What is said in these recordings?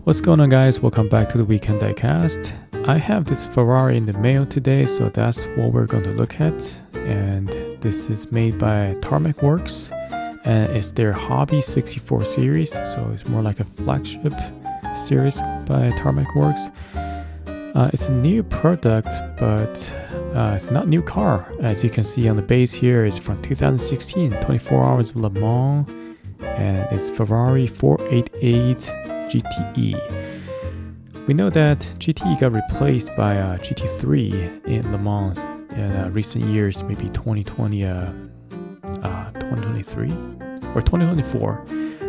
What's going on, guys? Welcome back to the weekend Diecast. I have this Ferrari in the mail today, so that's what we're going to look at. And this is made by Tarmac Works, and it's their Hobby 64 series, so it's more like a flagship series by Tarmac Works. It's a new product, but it's not a new car. As you can see on the base here, it's from 2016, 24 Hours of Le Mans, and it's Ferrari 488 GTE. We know that GTE got replaced by GT3 in Le Mans in recent years, maybe 2020, 2023 or 2024.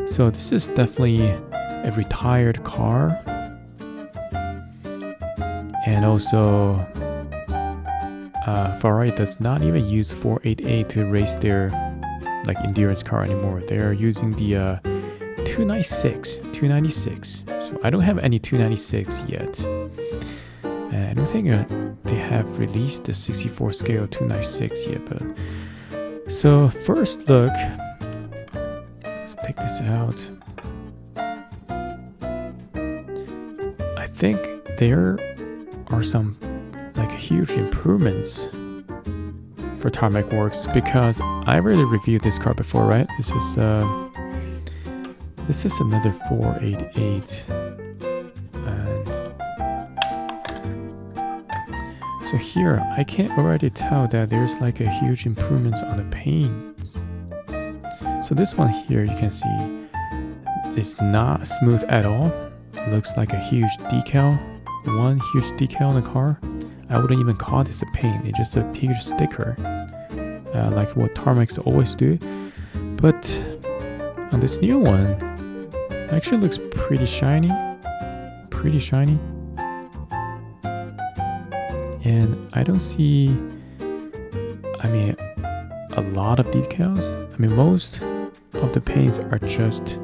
So this is definitely a retired car. And also, Ferrari does not even use 488 to race their endurance car anymore. They are using the 296. So I don't have any 296 yet. And I don't think they have released the 64 scale 296 yet. But so first look, let's take this out. I think there are some huge improvements for Tarmac Works, because I already reviewed this car before, right? This is another 488, and so here I can already tell that there's a huge improvements on the paints. So this one here, you can see, is not smooth at all. It looks like a huge decal, one huge decal on the car. I wouldn't even call this a paint, it's just a huge sticker, like what Tarmacs always do. But on this new one, it actually looks pretty shiny. And I don't see, a lot of decals. Most of the paints are just,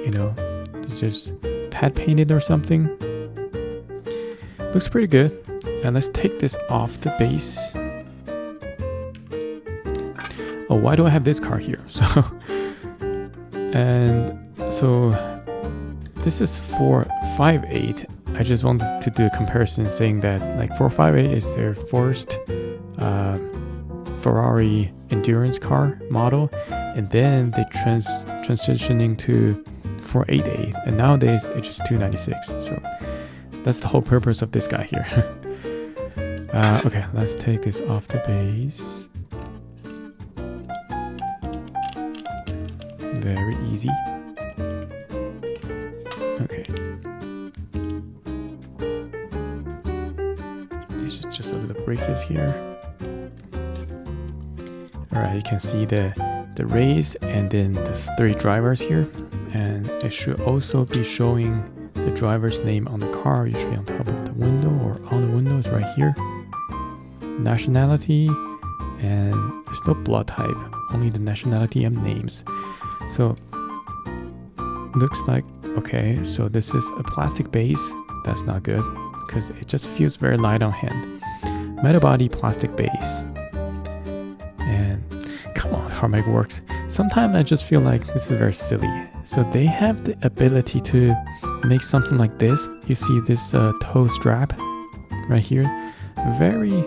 they're just pad painted or something. Looks pretty good. And let's take this off the base. Oh, why do I have this car here? So this is 458. I just wanted to do a comparison, saying that 458 is their first Ferrari endurance car model, and then they transitioning to 488, and nowadays it's just 296. So that's the whole purpose of this guy here. Okay, let's take this off the base. Very easy. Okay. It's just a little braces here. Alright, you can see the race and then the three drivers here. And it should also be showing the driver's name on the car, usually on top of the window or on the window, is right here. Nationality, and there's no blood type, only the nationality and names. So looks like, okay, so this is a plastic base. That's not good, because it just feels very light on hand. Metal body, plastic base. And come on, Tarmac Works. Sometimes I just feel like this is very silly. So they have the ability to make something like this. You see this toe strap right here. Very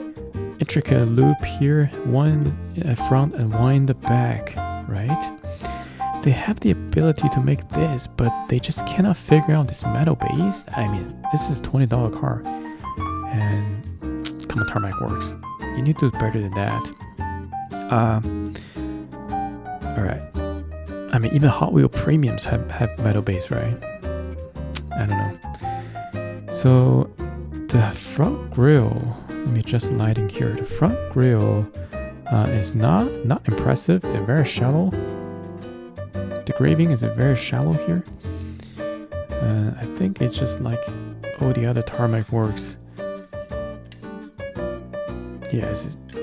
intricate loop here, one in front and one in the back, right? They have the ability to make this, but they just cannot figure out this metal base. This is $20 car, and come on, Tarmac Works, you need to do better than that. All right. Even Hot Wheel premiums have metal base, right? I don't know. So the front grille, let me just lighting here. The front grille is not impressive and very shallow. The graving is very shallow here. I think it's just like all the other Tarmac Works. Yeah,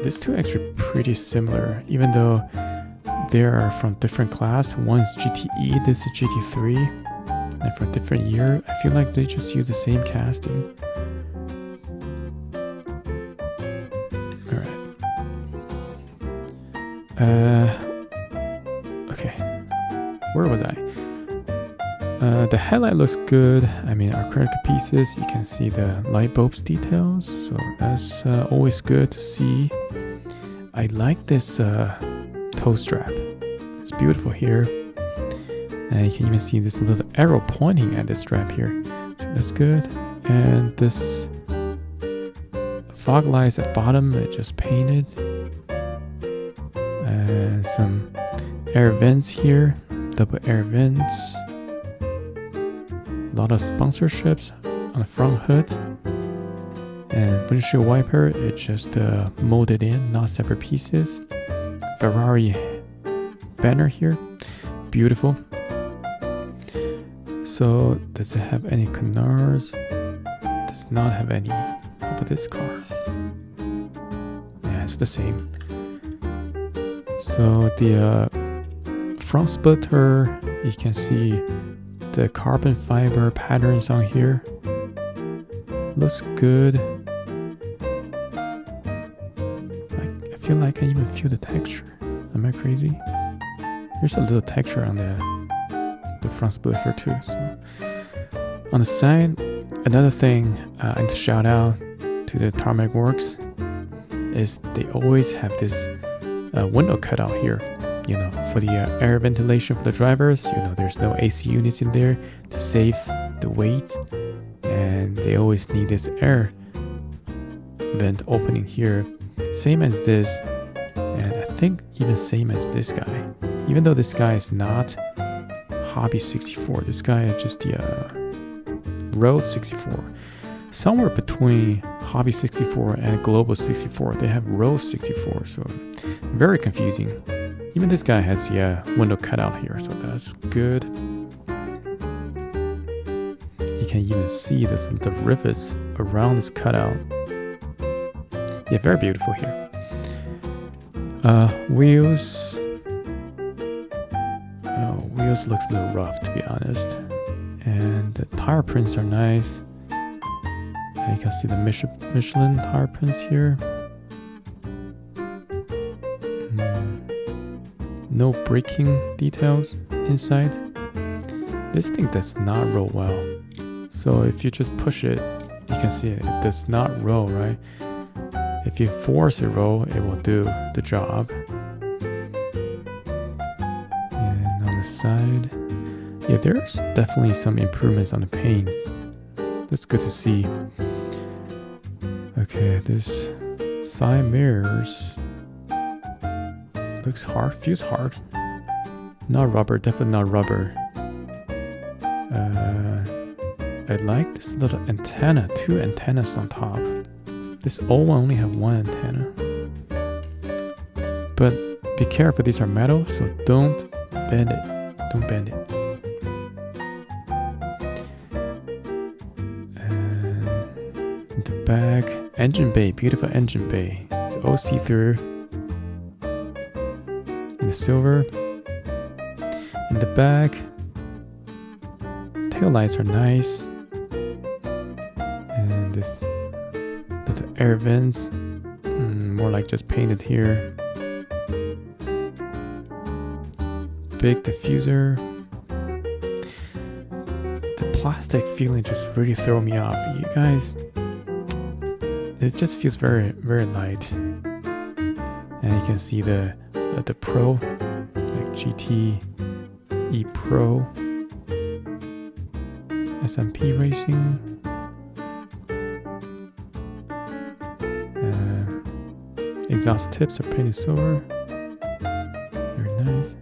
these two actually pretty similar, even though they are from different class. One's GTE, this is GT3, and for a different year. I feel like they just use the same casting. Alright. Okay. Where was I? The headlight looks good. I mean, acrylic pieces, you can see the light bulbs details, so that's always good to see. I like this toe strap. It's beautiful here. And you can even see this little arrow pointing at this strap here. So that's good. And this fog lights at bottom, it just painted. And some air vents here, double air vents. A lot of sponsorships on the front hood. And windshield wiper, it just molded in, not separate pieces. Ferrari banner here, beautiful. So does it have any canards? Does not have any. How about this car? Yeah, it's the same. So the front splitter, you can see the carbon fiber patterns on here. Looks good. I feel like I even feel the texture. Am I crazy? There's a little texture on the front splitter too. So on the side, another thing I need to shout out to the Tarmac works is they always have this window cutout here. You know, for the air ventilation for the drivers, you know, there's no AC units in there to save the weight, and they always need this air vent opening here, same as this, and I think even same as this guy. Even though this guy is not Hobby 64, this guy is just the Road 64. Somewhere between Hobby 64 and Global 64, they have Road 64, so very confusing. Even this guy has the window cutout here, so that's good. You can even see the rivets around this cutout. Yeah, very beautiful here. Wheels. Wheels looks a little rough, to be honest. And the tire prints are nice. And you can see the Michelin tire prints here. No braking details inside. This thing does not roll well. So if you just push it, you can see it does not roll, right? If you force it roll, it will do the job. And on the side, yeah, there's definitely some improvements on the paint. That's good to see. Okay, this side mirrors looks hard, feels hard. Not rubber, definitely not rubber. I like this little antenna, 2 antennas on top. This old one only have 1 antenna. But be careful, these are metal, so don't bend it. Don't bend it. And in the back, engine bay, beautiful engine bay. It's all see-through. In the silver. In the back, tail lights are nice. And this little air vents, more like just painted here. Big diffuser. The plastic feeling just really throw me off. You guys, it just feels very, very light. And you can see the Pro, like GTE Pro, SMP Racing. Exhaust tips are painted silver. Very nice.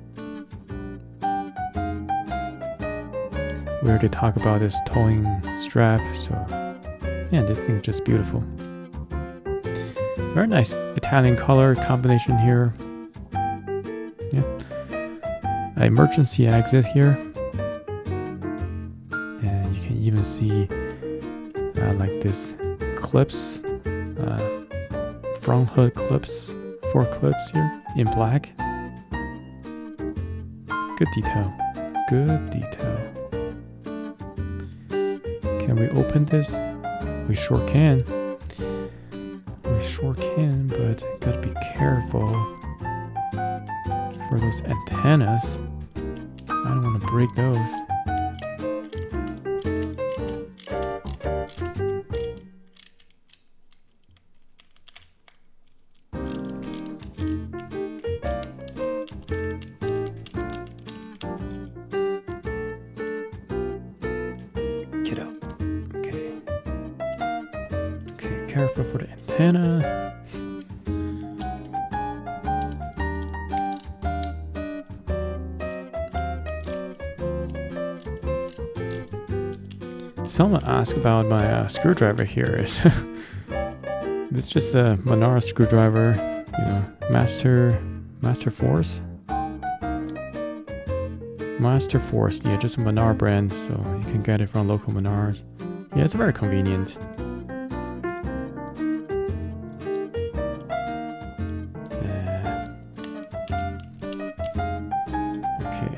We already talked about this towing strap, so yeah, this thing is just beautiful. Very nice Italian color combination here. Yeah. Emergency exit here. And you can even see like this clips, front hood clips, 4 clips here in black. Good detail. Good detail. Can we open this? We sure can. We sure can, but gotta be careful for those antennas. I don't want to break those. careful for the antenna. Someone asked about my screwdriver here. It's just a Menard screwdriver, you know, Master Force. Master Force, yeah, just a Menard brand, so you can get it from local Menards. Yeah, it's very convenient. Okay.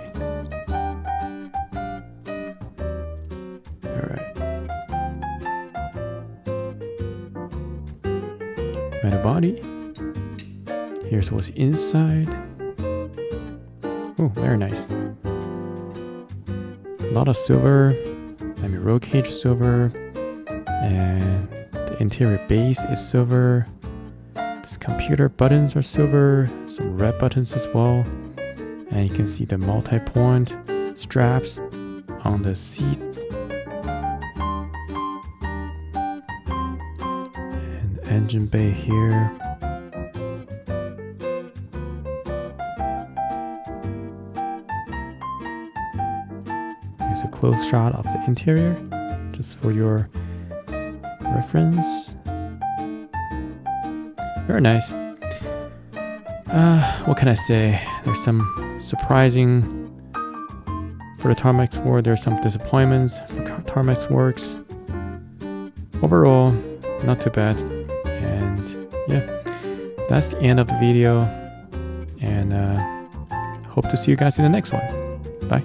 Alright. Metal body. Here's what's inside. Oh, very nice. A lot of silver, I mean roll cage silver, and the interior base is silver. This computer buttons are silver, some red buttons as well, and you can see the multi-point straps on the seats, and the engine bay here. Here's a close shot of the interior, just for your reference. Very nice. What can I say? There's some surprising for the Tarmac Works. There's some disappointments for Tarmac Works. Overall, not too bad. And yeah, that's the end of the video. And hope to see you guys in the next one. Bye.